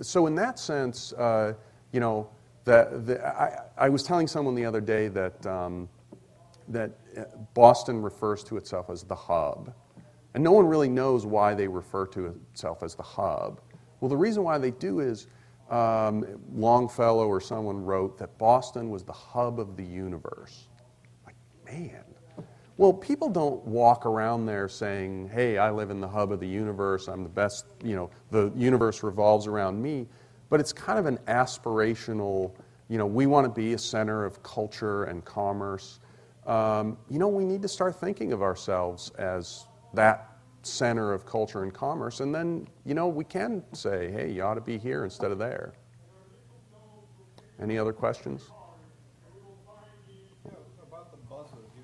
so in that sense, you know, I was telling someone the other day that Boston refers to itself as the hub. And no one really knows why they refer to itself as the hub. Well, the reason why they do is Longfellow or someone wrote that Boston was the hub of the universe. Like, man. Well, people don't walk around there saying, hey, I live in the hub of the universe, I'm the best, you know, the universe revolves around me. But it's kind of an aspirational, you know, we want to be a center of culture and commerce. You know, we need to start thinking of ourselves as that center of culture and commerce, and then, you know, we can say, hey, you ought to be here instead of there. Any other questions? Yeah, about the buses, you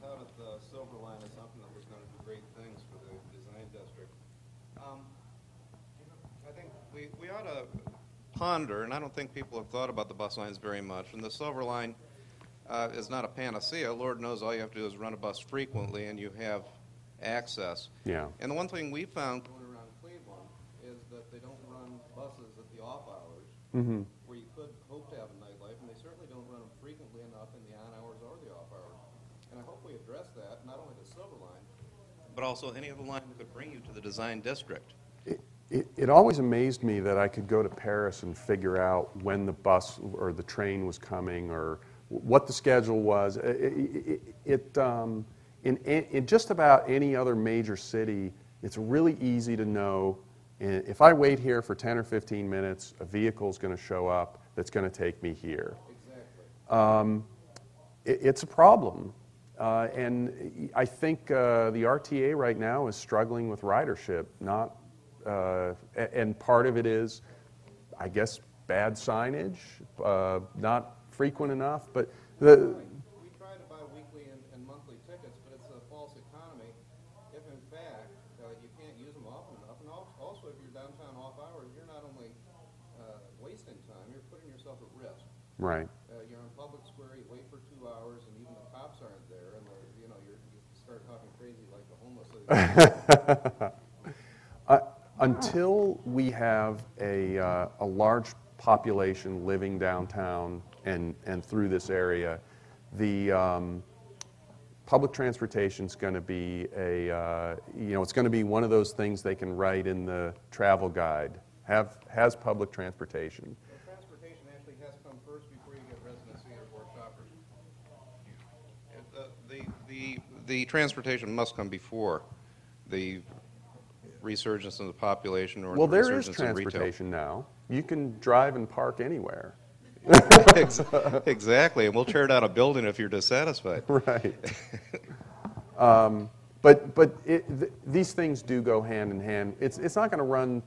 touted the Silver Line as something that was going to do great things for the design district. I think we ought to ponder, and I don't think people have thought about the bus lines very much, and the Silver Line is not a panacea. Lord knows all you have to do is run a bus frequently and you have access. Yeah. And the one thing we found going around Cleveland is that they don't run buses at the off hours, where you could hope to have a nightlife, and they certainly don't run them frequently enough in the on hours or the off hours. And I hope we address that, not only the Silver Line, but also any other line that could bring you to the design district. It always amazed me that I could go to Paris and figure out when the bus or the train was coming or what the schedule was. In just about any other major city, it's really easy to know. If I wait here for 10 or 15 minutes, a vehicle is going to show up that's going to take me here. Exactly. It's a problem. And I think the RTA right now is struggling with ridership, and part of it is, I guess, bad signage, not frequent enough. But We try to buy weekly and monthly tickets, but it's a false economy if, in fact, you can't use them often enough. And also, if you're downtown off hours, you're not only wasting time, you're putting yourself at risk. right. You're on public square, you wait for 2 hours, and even the cops aren't there, and you start talking crazy like the homeless. Until we have a large population living downtown and through this area, the public transportation is going to be it's going to be one of those things they can write in the travel guide. Has public transportation. So transportation actually has come first before you get residency or shoppers. The transportation must come before the resurgence in the population or well, there is resurgence in retail. transportation now. You can drive and park anywhere. Exactly, and we'll tear down a building if you're dissatisfied. Right. These things do go hand in hand. It's not going to run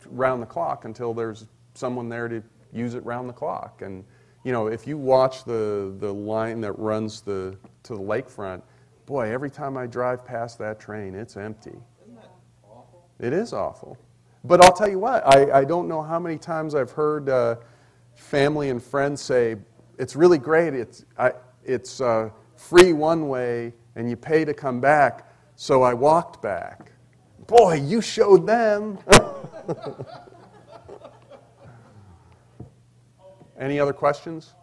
round the clock until there's someone there to use it round the clock. And you know, if you watch the line that runs to the lakefront, boy, every time I drive past that train, it's empty. Isn't that awful? It is awful. But I'll tell you what, I don't know how many times I've heard family and friends say, it's really great, it's free one way and you pay to come back, so I walked back. Boy, you showed them. Any other questions?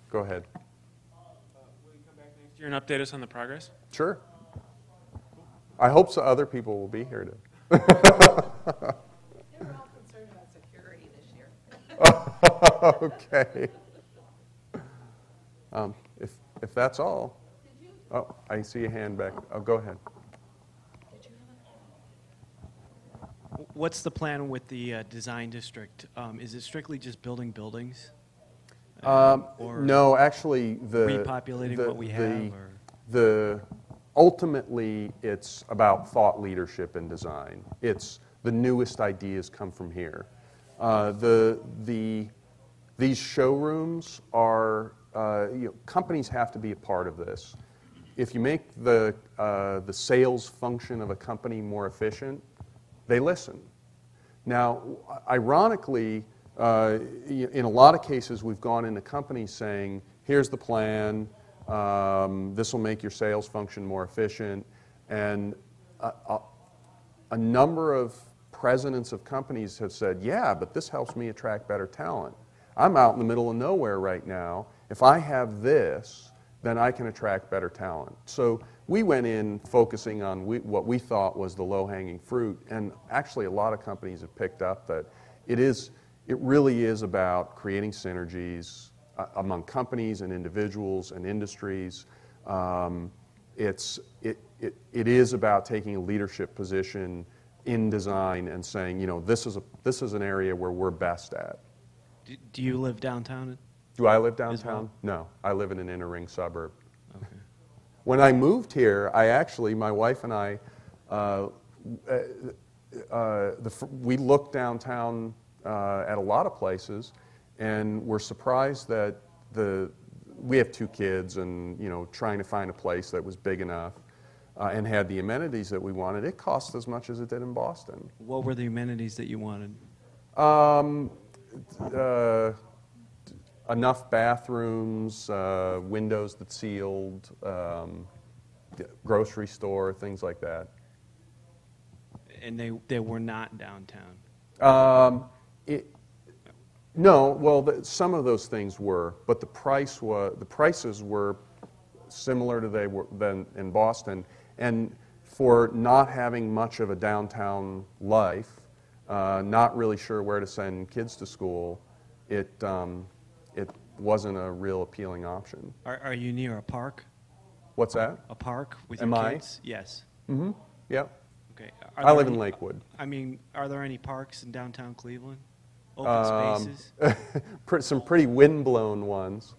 Go ahead. Will you come back next year and update us on the progress? Sure. I hope so other people will be here to. They were all concerned about security this year. Okay. If that's all. Did you? Oh, I see a hand back. Oh, go ahead. Did you have What's the plan with the design district? Is it strictly just building buildings? Or No, actually, repopulating what we have? Ultimately, it's about thought leadership and design. It's the newest ideas come from here. These showrooms are, companies have to be a part of this. If you make the sales function of a company more efficient, they listen. Now, ironically, in a lot of cases, we've gone into companies saying, here's the plan, this will make your sales function more efficient, and a number of presidents of companies have said, yeah, but this helps me attract better talent. I'm out in the middle of nowhere right now. If I have this, then I can attract better talent. So we went in focusing on what we thought was the low-hanging fruit, and actually a lot of companies have picked up that it really is about creating synergies among companies and individuals and industries. It is about taking a leadership position in design and saying, you know, this is an area where we're best at. Do you live downtown? Do I live As well? downtown? No, I live in an inner ring suburb. Okay. When I moved here, my wife and I, we looked downtown at a lot of places, and we're surprised that we have 2 kids, and you know, trying to find a place that was big enough and had the amenities that we wanted, it cost as much as it did in Boston. What were the amenities that you wanted? Enough bathrooms, windows that sealed, grocery store, things like that. And they were not downtown. No, well, some of those things were, but the prices were similar to than in Boston, and for not having much of a downtown life, not really sure where to send kids to school, it wasn't a real appealing option. Are you near a park? What's that? A park with Am your I? kids? Yes. Mm-hmm. Yeah. Okay. I live in Lakewood. I mean, are there any parks in downtown Cleveland? Open spaces? Some pretty windblown ones.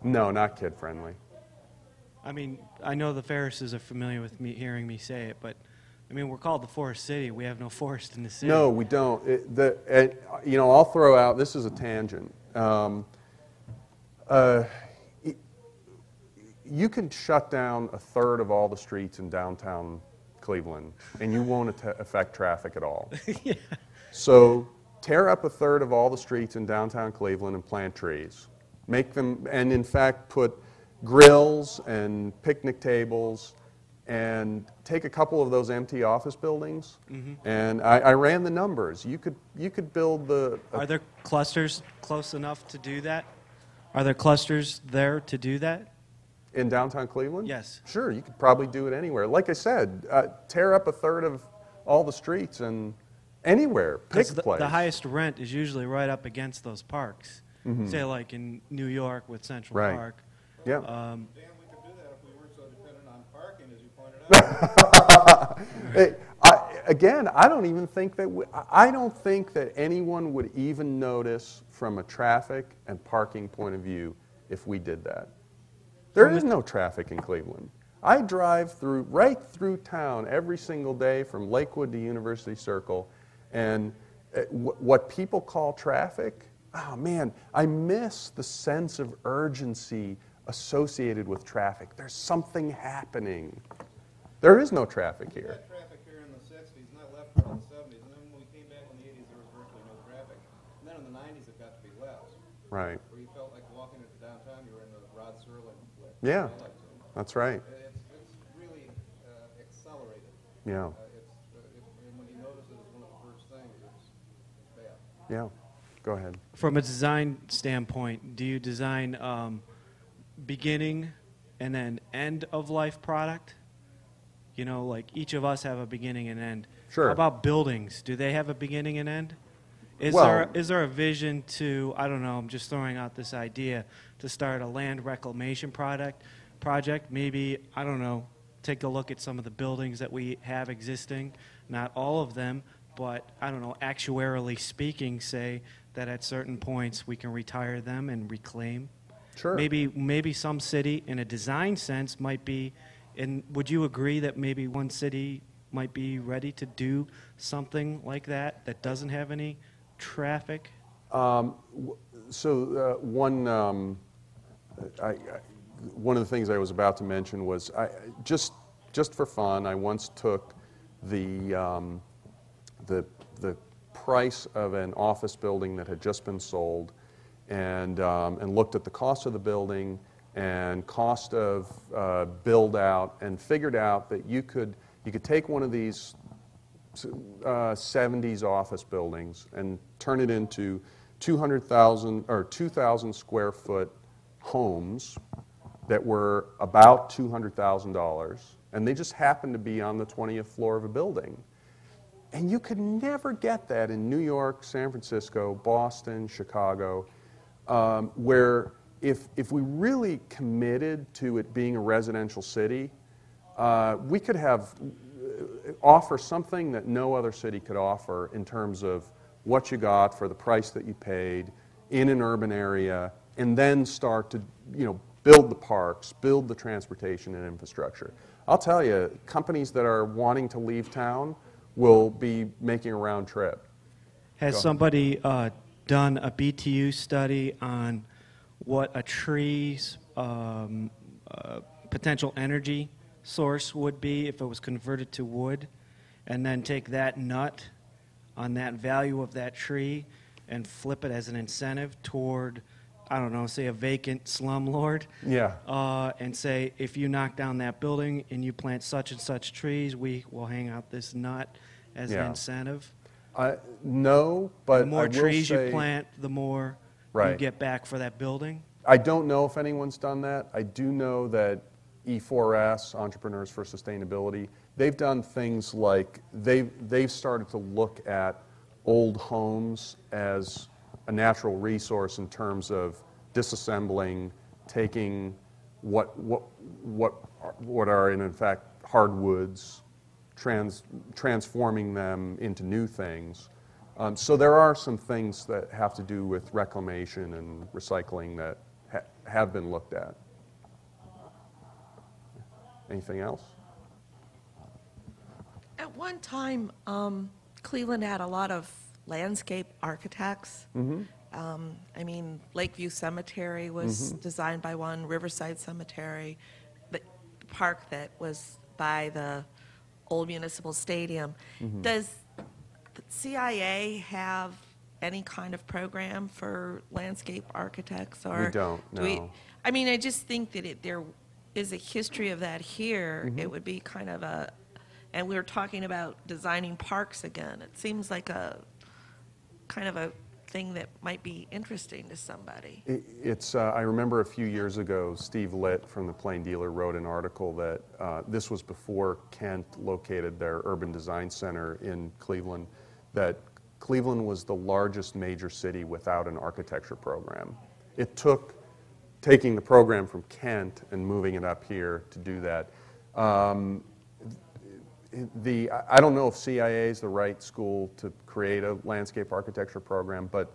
No, not kid-friendly. I mean, I know the Ferrises are familiar with me hearing me say it, but I mean, we're called the Forest City. We have no forest in the city. No, we don't. You know, I'll throw out, this is a tangent. You can shut down a third of all the streets in downtown Cleveland, and you won't affect traffic at all. Yeah. So tear up a third of all the streets in downtown Cleveland and plant trees. Make them, and in fact, put grills and picnic tables, and take a couple of those empty office buildings. Mm-hmm. And I ran the numbers. You could build the. Are there clusters close enough to do that? Are there clusters there to do that? In downtown Cleveland? Yes. Sure, you could probably do it anywhere. Like I said, tear up a third of all the streets and anywhere. Pick a place. The highest rent is usually right up against those parks. Mm-hmm. Say like in New York with Central Right. Park. Yeah. Dan, we could do that if we weren't so dependent on parking, as you pointed out. Again, I don't even think that I don't think that anyone would even notice from a traffic and parking point of view if we did that. There is no traffic in Cleveland. I drive right through town every single day from Lakewood to University Circle, and what people call traffic, oh man, I miss the sense of urgency associated with traffic. There's something happening. There is no traffic We here. had traffic here in the 60s, and that left in the 70s, and then when we came back in the 80s, there was virtually no traffic. And then in the 90s, it got to be less, Right. where you felt like walking into downtown, you were in the Rod Serling flick. Yeah. I like to. That's right. It's really accelerated. Yeah. And when you notice it as one of the first things, it's bad. Yeah. Go ahead. From a design standpoint, do you design beginning and then end of life product? You know, like each of us have a beginning and end. Sure. How about buildings? Do they have a beginning and end? Is Well- there a vision to, I don't know, I'm just throwing out this idea, to start a land reclamation project? Maybe, I don't know, take a look at some of the buildings that we have existing, not all of them, but I don't know, actuarially speaking, say that at certain points we can retire them and reclaim. Sure. Maybe some city in a design sense might be, and would you agree that maybe one city might be ready to do something like that that doesn't have any traffic? One of the things I was about to mention was just for fun, I once took the price of an office building that had just been sold and looked at the cost of the building and cost of build out and figured out that you could You could take one of these 70s office buildings and turn it into 200,000 or 2,000 square foot homes that were about $200,000, and they just happened to be on the 20th floor of a building. And you could never get that in New York, San Francisco, Boston, Chicago, where if we really committed to it being a residential city, we could offer something that no other city could offer in terms of what you got for the price that you paid in an urban area, and then start to build the parks, build the transportation and infrastructure. I'll tell you, companies that are wanting to leave town will be making a round trip. Has somebody done a BTU study on what a tree's potential energy source would be if it was converted to wood, and then take that nut on that value of that tree and flip it as an incentive toward, I don't know, say a vacant slumlord? Yeah. And say, if you knock down that building and you plant such and such trees, we will hang out this nut as an incentive. No, but the more I will trees say, you plant, the more you Right. get back for that building. I don't know if anyone's done that. I do know that E4S, Entrepreneurs for Sustainability, they've done things like they've started to look at old homes as a natural resource in terms of disassembling, taking what are in fact hardwoods, transforming them into new things. So there are some things that have to do with reclamation and recycling that have been looked at. Anything else? At one time, Cleveland had a lot of landscape architects. I mean, Lakeview Cemetery was designed by one, Riverside Cemetery, the park that was by the old municipal stadium. Does the CIA have any kind of program for landscape architects? Or We don't, no. I mean, I just think that there is a history of that here. It would be kind of and we were talking about designing parks again. It seems like a kind of a thing that might be interesting to somebody. I remember a few years ago, Steve Litt from the Plain Dealer wrote an article that this was before Kent located their urban design center in Cleveland, that Cleveland was the largest major city without an architecture program. It took taking the program from Kent and moving it up here to do that. I don't know if CIA is the right school to create a landscape architecture program, but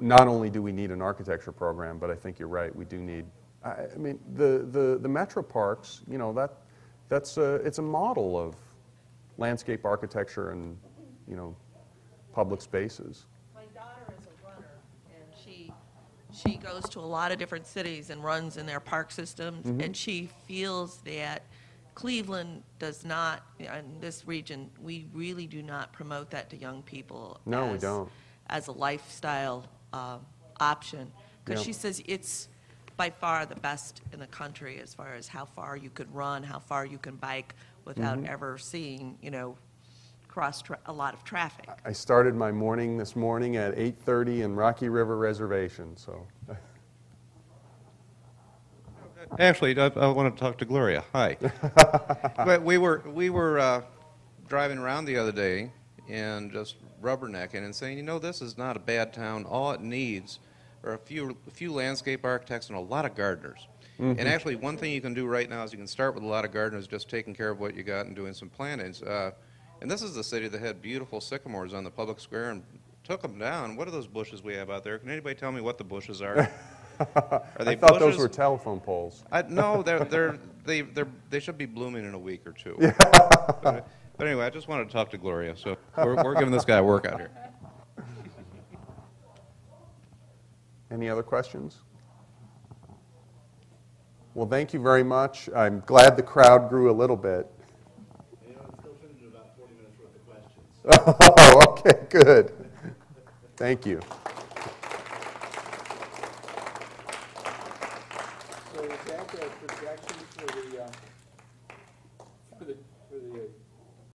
not only do we need an architecture program, but I think you're right, we do need, I mean, the metro parks, it's a model of landscape architecture and, public spaces. My daughter is a runner, and she goes to a lot of different cities and runs in their park systems, and she feels that Cleveland does not, in this region, we really do not promote that to young people. No, we don't. As a lifestyle option. Because Yeah. she says it's by far the best in the country as far as how far you could run, how far you can bike without ever seeing, a lot of traffic. I started my morning this morning at 8:30 in Rocky River Reservation, so. Actually, I want to talk to Gloria. Hi. But we were driving around the other day and just rubbernecking and saying, this is not a bad town. All it needs are a few landscape architects and a lot of gardeners. And actually, one thing you can do right now is you can start with a lot of gardeners, just taking care of what you got and doing some plantings. And this is the city that had beautiful sycamores on the public square and took them down. What are those bushes we have out there? Can anybody tell me what the bushes are? Are they I thought bushes? those were telephone poles. No, they should be blooming in a week or two. But anyway, I just wanted to talk to Gloria, so we're giving this guy a workout here. Any other questions? Well, thank you very much. I'm glad the crowd grew a little bit. I'm still finishing about 40 minutes worth of questions. Oh, okay, good. Thank you.